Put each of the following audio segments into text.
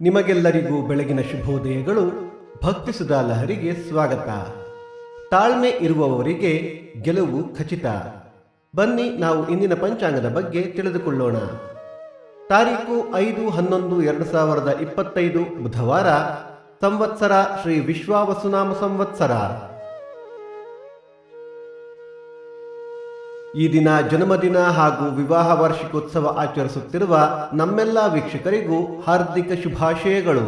ನಿಮಗೆಲ್ಲರಿಗೂ ಬೆಳಗಿನ ಶುಭೋದಯಗಳು. ಭಕ್ತಿ ಸುಧಾ ಲಹರಿಗೆ ಸ್ವಾಗತ. ತಾಳ್ಮೆ ಇರುವವರಿಗೆ ಗೆಲುವು ಖಚಿತ. ಬನ್ನಿ ನಾವು ಇಂದಿನ ಪಂಚಾಂಗದ ಬಗ್ಗೆ ತಿಳಿದುಕೊಳ್ಳೋಣ. ತಾರೀಕು 5/11/2025 ಬುಧವಾರ. ಸಂವತ್ಸರ ಶ್ರೀ ವಿಶ್ವಾವಸುನಾಮ ಸಂವತ್ಸರ. ಈ ದಿನ ಜನ್ಮದಿನ ಹಾಗೂ ವಿವಾಹ ವಾರ್ಷಿಕೋತ್ಸವ ಆಚರಿಸುತ್ತಿರುವ ನಮ್ಮೆಲ್ಲ ವೀಕ್ಷಕರಿಗೂ ಹಾರ್ದಿಕ ಶುಭಾಶಯಗಳು.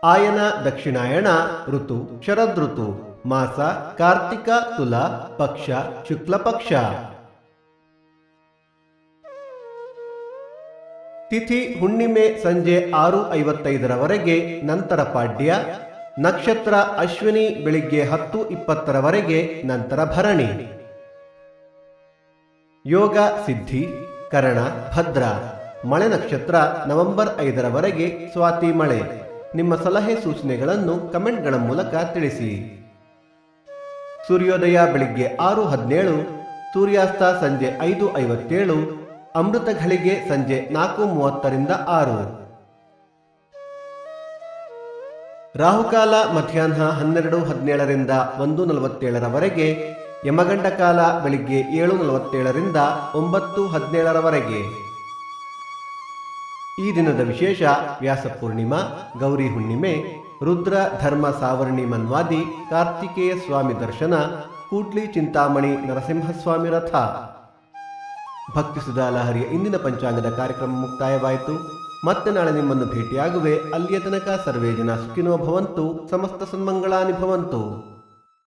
ಆಯನ ದಕ್ಷಿಣಾಯಣ, ಋತು ಶರದೃತು, ಮಾಸ ಕಾರ್ತಿಕ ತುಲಾ, ಪಕ್ಷ ಶುಕ್ಲ ಪಕ್ಷ. ತಿಥಿ ಹುಣ್ಣಿಮೆ ಸಂಜೆ 6:55 ನಂತರ ಪಾಡ್ಯ. ನಕ್ಷತ್ರ ಅಶ್ವಿನಿ ಬೆಳಿಗ್ಗೆ 10:20 ನಂತರ ಭರಣಿ. ಯೋಗ ಸಿದ್ಧಿ, ಕರಣ ಭದ್ರ. ಮಳೆ ನಕ್ಷತ್ರ ನವೆಂಬರ್ 5 ಸ್ವಾತಿ ಮಳೆ. ನಿಮ್ಮ ಸಲಹೆ ಸೂಚನೆಗಳನ್ನು ಕಮೆಂಟ್ಗಳ ಮೂಲಕ ತಿಳಿಸಿ. ಸೂರ್ಯೋದಯ ಬೆಳಿಗ್ಗೆ 6:17, ಸೂರ್ಯಾಸ್ತ ಸಂಜೆ 5:57, ಅಮೃತ ಘಳಿಗೆ ಸಂಜೆ 4:30 6. ರಾಹುಕಾಲ ಮಧ್ಯಾಹ್ನ 12:17 1:47, ಯಮಗಂಡ ಕಾಲ ಬೆಳಿಗ್ಗೆ 7:47 9:17. ಈ ದಿನದ ವಿಶೇಷ ವ್ಯಾಸ ಪೂರ್ಣಿಮಾ, ಗೌರಿ ಹುಣ್ಣಿಮೆ, ರುದ್ರ ಧರ್ಮ ಸಾವರ್ಣಿ ಮನ್ವಾದಿ, ಕಾರ್ತಿಕೇಯ ಸ್ವಾಮಿ ದರ್ಶನ, ಕೂಡ್ಲಿ ಚಿಂತಾಮಣಿ ನರಸಿಂಹಸ್ವಾಮಿ ರಥ. ಭಕ್ತಿ ಸುಧಾ ಲಹರಿಯ ಇಂದಿನ ಪಂಚಾಂಗದ ಕಾರ್ಯಕ್ರಮ ಮುಕ್ತಾಯವಾಯಿತು. ಮತ್ತೆ ನಾಳೆ ನಿಮ್ಮನ್ನು ಭೇಟಿಯಾಗುವೆ. ಅಲ್ಲಿಯ ತನಕ ಸರ್ವೇ ಜನ ಸುಖಿನೋ ಭವಂತು, ಸಮಸ್ತ ಸನ್ಮಂಗಳಾನಿ ಭವಂತು.